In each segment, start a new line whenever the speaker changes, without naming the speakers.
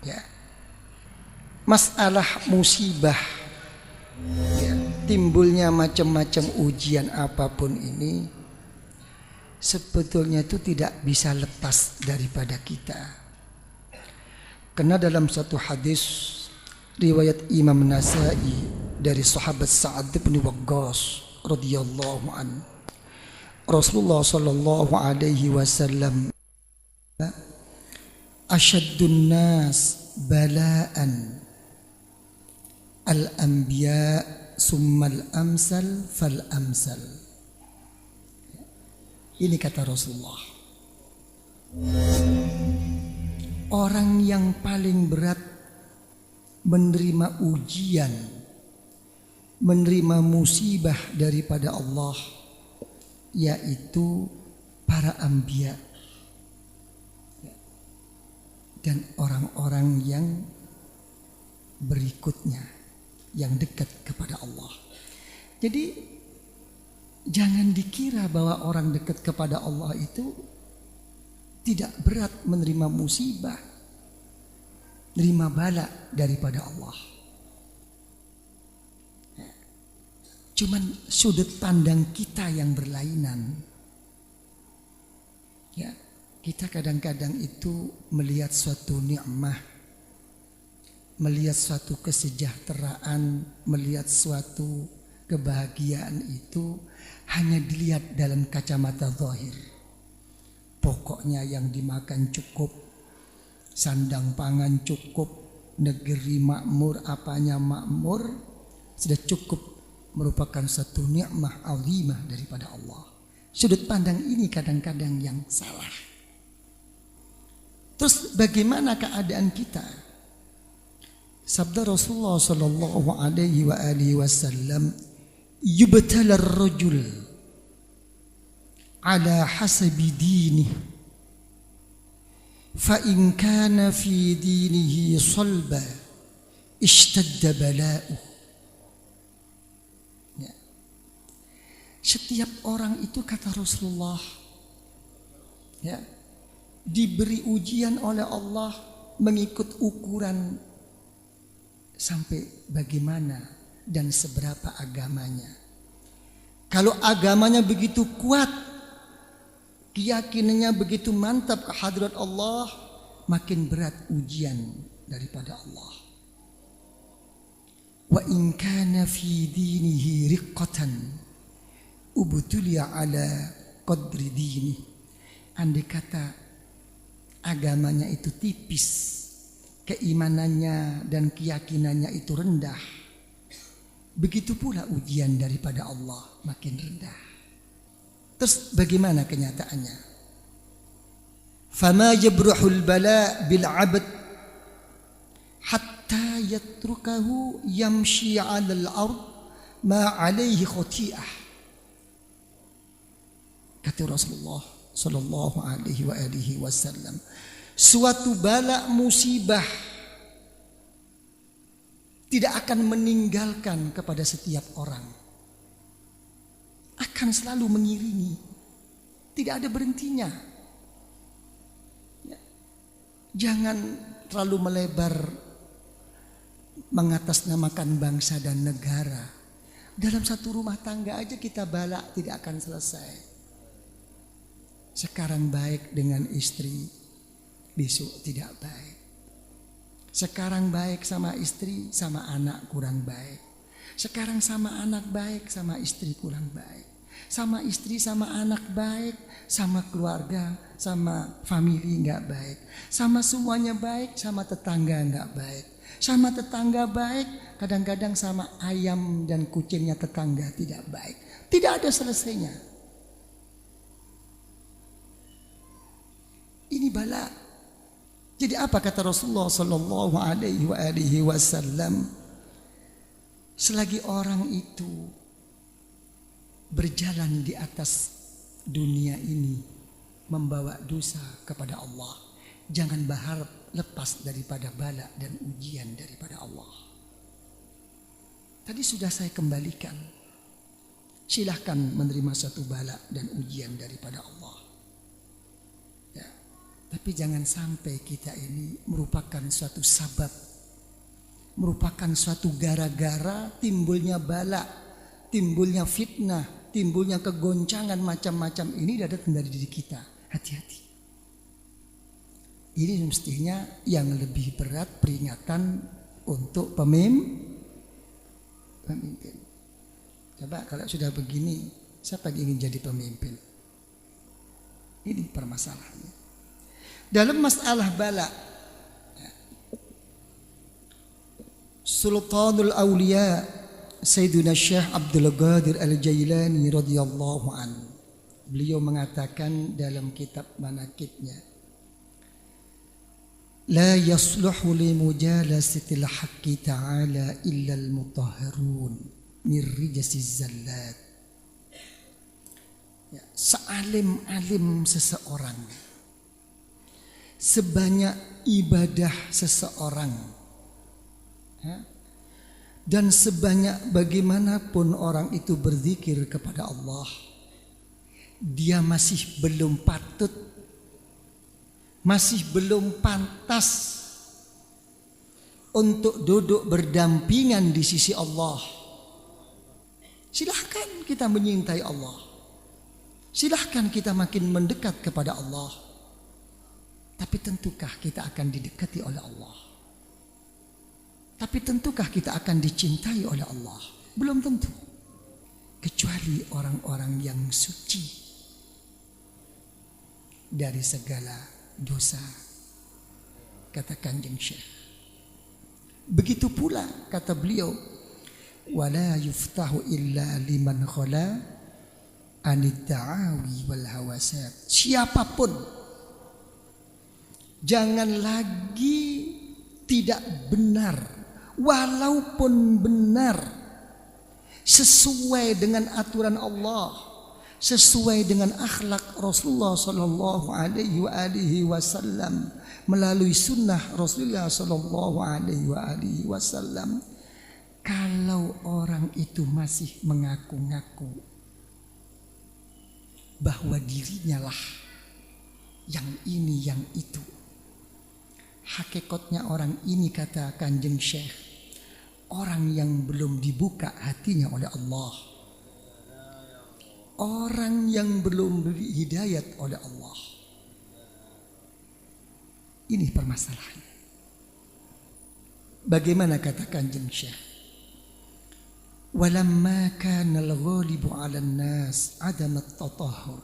Ya. Masalah musibah, ya, timbulnya macam-macam ujian apapun ini sebetulnya itu tidak bisa lepas daripada kita. Karena dalam satu hadis riwayat Imam Nasa'i dari sahabat Sa'ad bin Waqqas radhiyallahu an, Rasulullah sallallahu alaihi wasallam, asyaddun nas bala'an al-anbiya summal amsal fal amsal. Ini kata Rasulullah, orang yang paling berat menerima ujian, menerima musibah daripada Allah, yaitu para anbiya dan orang-orang yang berikutnya, yang dekat kepada Allah. Jadi jangan dikira bahwa orang dekat kepada Allah itu tidak berat menerima musibah, menerima bala daripada Allah. Cuman sudut pandang kita yang berlainan. Ya, kita kadang-kadang itu melihat suatu nikmah, melihat suatu kesejahteraan, melihat suatu kebahagiaan itu hanya dilihat dalam kacamata zahir. Pokoknya yang dimakan cukup, sandang pangan cukup, negeri makmur, apanya makmur, sudah cukup, merupakan satu nikmah azimah daripada Allah. Sudut pandang ini kadang-kadang yang salah. Terus bagaimana keadaan kita? Sabda Rasulullah sallallahu alaihi wa alihi wasallam, yubtala ar-rajul ala hasabi dinih, fa in kana fi dinihi salba ishtadda bala'uh. Ya. Setiap orang itu, kata Rasulullah, ya, diberi ujian oleh Allah mengikut ukuran sampai bagaimana dan seberapa agamanya. Kalau agamanya begitu kuat, keyakinannya begitu mantap ke hadrat Allah, makin berat ujian daripada Allah. Wa in kana fi dinihi riqqatan ubtuliya ala qadri dini. Andai kata agamanya itu tipis, keimanannya dan keyakinannya itu rendah, begitu pula ujian daripada Allah makin rendah. Terus bagaimana kenyataannya? Fama yabruhul bala bil 'abd hatta yatrukahu yamshi 'alal ard ma 'alaihi khati'ah. Kata Rasulullah sallallahu alaihi wa alihi wasallam, suatu bala musibah tidak akan meninggalkan kepada setiap orang, akan selalu mengiringi, tidak ada berhentinya. Ya. Jangan terlalu melebar mengatasnamakan bangsa dan negara. Dalam satu rumah tangga aja kita bala tidak akan selesai. Sekarang baik dengan istri, besok tidak baik. Sekarang baik sama istri, sama anak kurang baik. Sekarang sama anak baik, sama istri kurang baik. Sama istri, sama anak baik, sama keluarga, sama family nggak baik. Sama semuanya baik, sama tetangga nggak baik. Sama tetangga baik, kadang-kadang sama ayam dan kucingnya tetangga tidak baik. Tidak ada selesainya. Ini bala. Jadi apa kata Rasulullah sallallahu alaihi wasallam? Selagi orang itu berjalan di atas dunia ini membawa dosa kepada Allah, jangan berharap lepas daripada bala dan ujian daripada Allah. Tadi sudah saya kembalikan. Silahkan menerima satu bala dan ujian daripada Allah. Ya. Tapi jangan sampai kita ini merupakan suatu sabab, merupakan suatu gara-gara timbulnya bala, timbulnya fitnah, timbulnya kegoncangan macam-macam ini datang dari diri kita. Hati-hati. Ini mestinya yang lebih berat peringatan untuk pemimpin. Coba kalau sudah begini, siapa yang ingin jadi pemimpin? Ini permasalahannya. Dalam masalah bala, Sultanul Aulia Sayyiduna Syekh Abdul Qadir Al-Jailani radhiyallahu anhu, beliau mengatakan dalam kitab manaqibnya, la yasluhu li mujalasatil haqqi ta'ala illa al-mutahharun min rijasiz zallat. Ya, sealim-alim seseorang, sebanyak ibadah seseorang, ya, dan sebanyak bagaimanapun orang itu berzikir kepada Allah, dia masih belum patut, masih belum pantas untuk duduk berdampingan di sisi Allah. Silahkan kita menyintai Allah, silahkan kita makin mendekat kepada Allah, tapi tentukah kita akan didekati oleh Allah? Tapi tentukah kita akan dicintai oleh Allah? Belum tentu. Kecuali orang-orang yang suci dari segala dosa, kata Kanjeng Syekh. Begitu pula kata beliau, wala yuftahu illa liman khala anid ta'awi wal hawasat. Siapapun jangan lagi tidak benar, walaupun benar sesuai dengan aturan Allah, sesuai dengan akhlak Rasulullah sallallahu alaihi wasallam, melalui sunnah Rasulullah sallallahu alaihi wasallam. Kalau orang itu masih mengaku-ngaku bahwa dirinya lah yang ini yang itu, hakikatnya orang ini, kata Kanjeng Syekh, orang yang belum dibuka hatinya oleh Allah, orang yang belum diberi hidayat oleh Allah. Ini permasalahannya. Bagaimana kata Kanjeng Syekh? Walamma kana al-ghalibu 'ala an-nas 'adam at-tatahhur.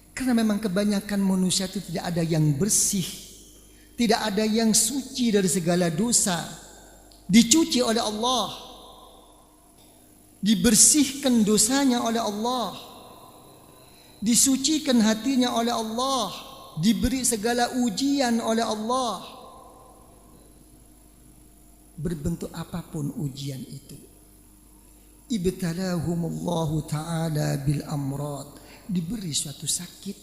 Karena memang kebanyakan manusia itu tidak ada yang bersih, tidak ada yang suci dari segala dosa, dicuci oleh Allah, dibersihkan dosanya oleh Allah, disucikan hatinya oleh Allah, diberi segala ujian oleh Allah. Berbentuk apapun ujian itu, ibtalahumullahu ta'ala bil amrad, diberi suatu sakit,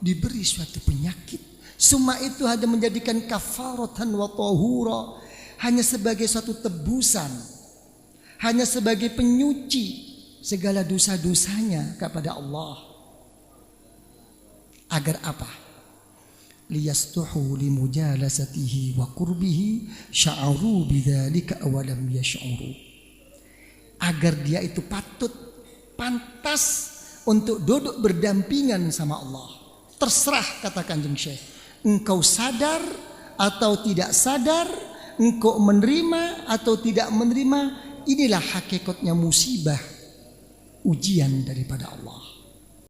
diberi suatu penyakit, semua itu hanya menjadikan kafaratan wa tahura, hanya sebagai suatu tebusan, hanya sebagai penyuci segala dosa-dosanya kepada Allah. Agar apa? Liyastuhu limujalasatihi wa qurbihi sya'uru bidzalika awalam yash'uru. Agar dia itu patut, pantas untuk duduk berdampingan sama Allah. Terserah, kata Kanjeng Syekh, engkau sadar atau tidak sadar, engkau menerima atau tidak menerima, inilah hakikatnya musibah, ujian daripada Allah.